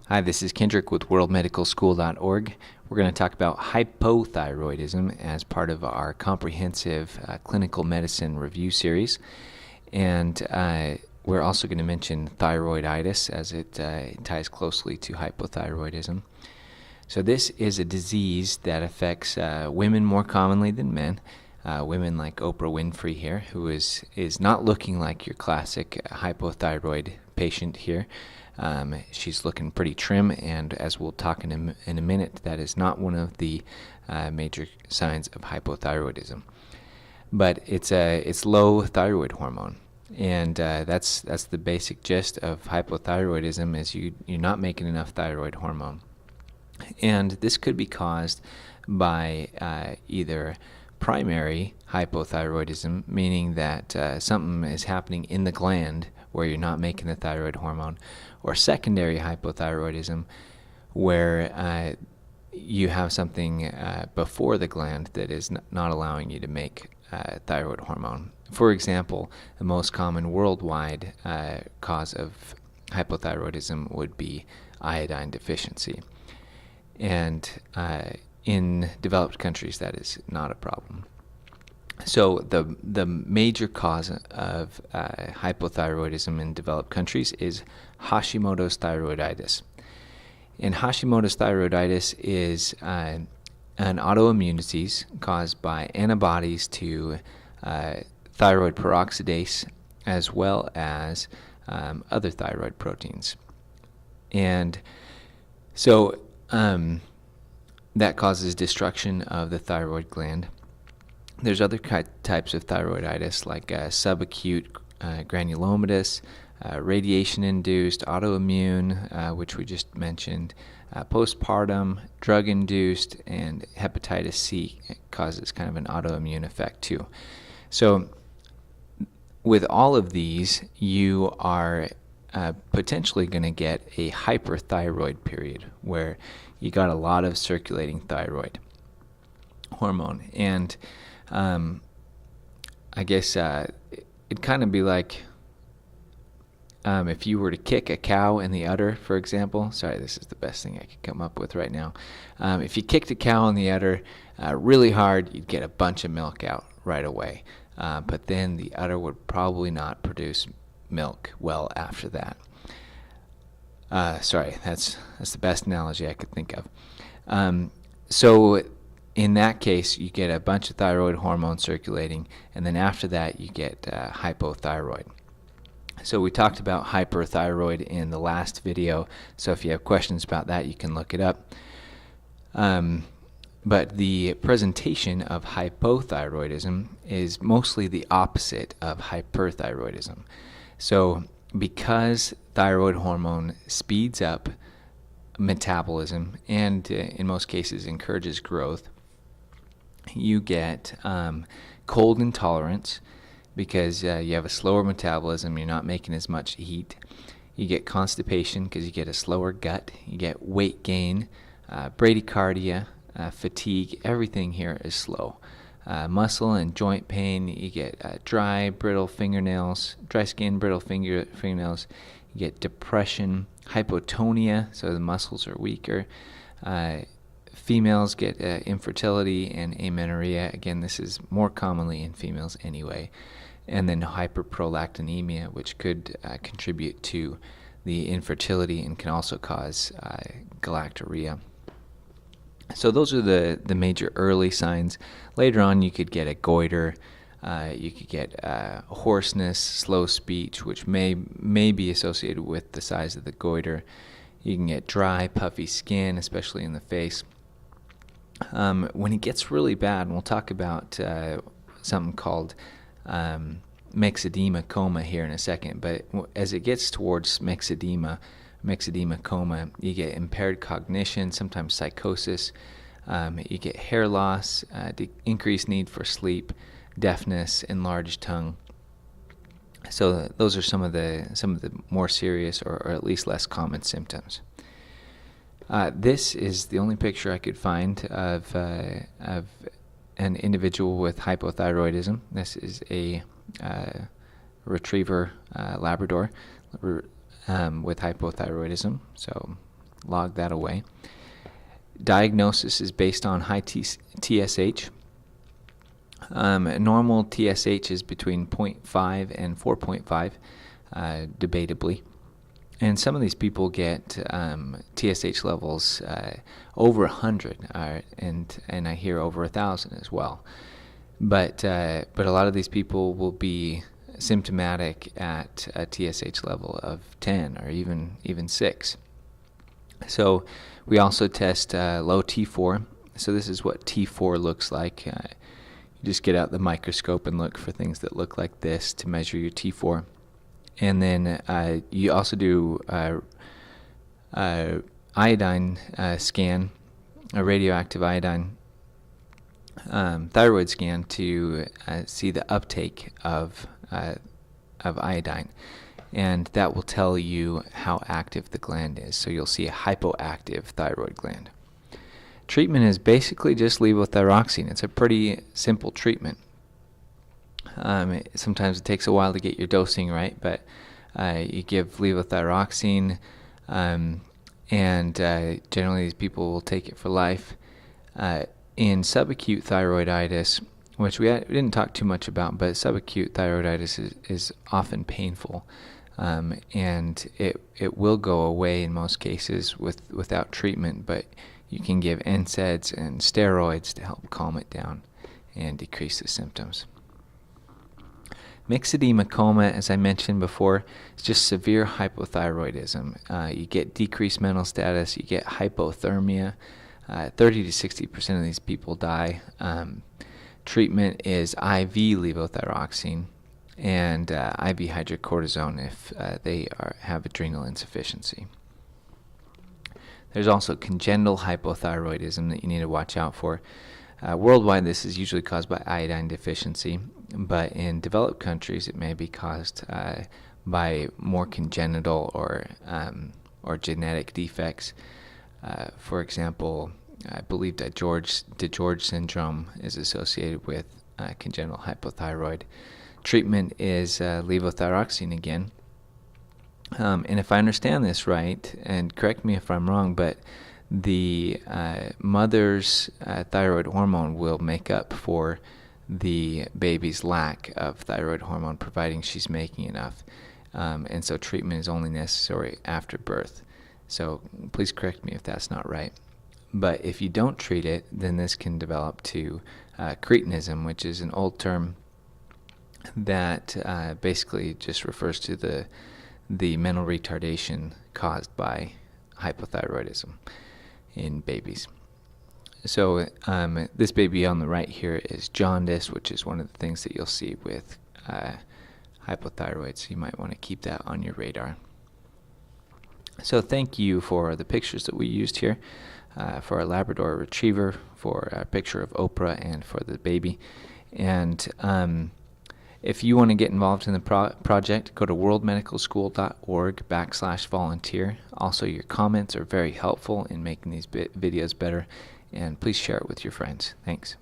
Hi, this is Kendrick with worldmedicalschool.org. We're going to talk about hypothyroidism as part of our comprehensive clinical medicine review series. And we're also going to mention thyroiditis as it ties closely to hypothyroidism. So this is a disease that affects women more commonly than men. Women like Oprah Winfrey here, who is not looking like your classic hypothyroid patient here. She's looking pretty trim, and as we'll talk in a minute, that is not one of the major signs of hypothyroidism. But it's low thyroid hormone, and that's the basic gist of hypothyroidism. Is you're not making enough thyroid hormone, and this could be caused by either primary hypothyroidism, meaning that something is happening in the gland where you're not making the thyroid hormone, or secondary hypothyroidism, where you have something before the gland that is not allowing you to make thyroid hormone. For example, the most common worldwide cause of hypothyroidism would be iodine deficiency. And in developed countries, that is not a problem. So the major cause of hypothyroidism in developed countries is Hashimoto's thyroiditis. And Hashimoto's thyroiditis is an autoimmune disease caused by antibodies to thyroid peroxidase as well as other thyroid proteins. And so that causes destruction of the thyroid gland. There's other types of thyroiditis like subacute granulomatous, radiation-induced, autoimmune, which we just mentioned, postpartum, drug-induced, and hepatitis C causes kind of an autoimmune effect too. So with all of these, you are potentially going to get a hyperthyroid period where you got a lot of circulating thyroid hormone. And I guess it'd kind of be like if you were to kick a cow in the udder, for example. Sorry, this is the best thing I could come up with right now. If you kicked a cow in the udder really hard, you'd get a bunch of milk out right away. But then the udder would probably not produce milk well after that. Sorry, that's the best analogy I could think of. So in that case, you get a bunch of thyroid hormone circulating, and then after that, you get hypothyroid. So we talked about hyperthyroid in the last video, so if you have questions about that, you can look it up. But the presentation of hypothyroidism is mostly the opposite of hyperthyroidism. So because thyroid hormone speeds up metabolism and in most cases encourages growth, you get cold intolerance because you have a slower metabolism, you're not making as much heat. You get constipation because you get a slower gut. You get weight gain, bradycardia, fatigue. Everything here is slow. Muscle and joint pain. You get dry, brittle fingernails, dry skin, brittle fingernails. You get depression, hypotonia, so the muscles are weaker. Females get infertility and amenorrhea. Again, this is more commonly in females anyway. And then hyperprolactinemia, which could contribute to the infertility and can also cause galactorrhea. So those are the major early signs. Later on, you could get a goiter. You could get hoarseness, slow speech, which may be associated with the size of the goiter. You can get dry, puffy skin, especially in the face. When it gets really bad, and we'll talk about something called myxedema coma here in a second, but as it gets towards myxedema coma, you get impaired cognition, sometimes psychosis. You get hair loss, increased need for sleep, deafness, enlarged tongue. So those are some of the more serious or at least less common symptoms. This is the only picture I could find of an individual with hypothyroidism. This is a retriever Labrador with hypothyroidism. So log that away. Diagnosis is based on high TSH. Normal TSH is between 0.5 and 4.5, debatably. And some of these people get TSH levels over 100, and I hear over 1,000 as well. But a lot of these people will be symptomatic at a TSH level of 10 or even 6. So we also test low T4. So this is what T4 looks like. You just get out the microscope and look for things that look like this to measure your T4. And then you also do iodine scan, a radioactive iodine thyroid scan to see the uptake of iodine. And that will tell you how active the gland is. So you'll see a hypoactive thyroid gland. Treatment is basically just levothyroxine. It's a pretty simple treatment. Sometimes it takes a while to get your dosing right, but you give levothyroxine, and generally these people will take it for life. In subacute thyroiditis, which we didn't talk too much about, but subacute thyroiditis is often painful, and it will go away in most cases without treatment, but you can give NSAIDs and steroids to help calm it down and decrease the symptoms. Myxedema coma, as I mentioned before, is just severe hypothyroidism. You get decreased mental status, you get hypothermia. 30 to 60% of these people die. Treatment is IV levothyroxine and IV hydrocortisone if they have adrenal insufficiency. There's also congenital hypothyroidism that you need to watch out for. Worldwide, this is usually caused by iodine deficiency, but in developed countries, it may be caused by more congenital or genetic defects. For example, I believe that DeGeorge syndrome is associated with congenital hypothyroid. Treatment is levothyroxine again. And if I understand this right, and correct me if I'm wrong, but the mother's thyroid hormone will make up for the baby's lack of thyroid hormone, providing she's making enough. And so treatment is only necessary after birth. So please correct me if that's not right. But if you don't treat it, then this can develop to cretinism, which is an old term that basically just refers to the mental retardation caused by hypothyroidism in babies. So this baby on the right here is jaundice, which is one of the things that you'll see with hypothyroid, so you might want to keep that on your radar. So thank you for the pictures that we used here, for our Labrador Retriever, for a picture of Oprah, and for the baby. And if you want to get involved in the project, go to worldmedicalschool.org/volunteer. Also, your comments are very helpful in making these videos better, and please share it with your friends. Thanks.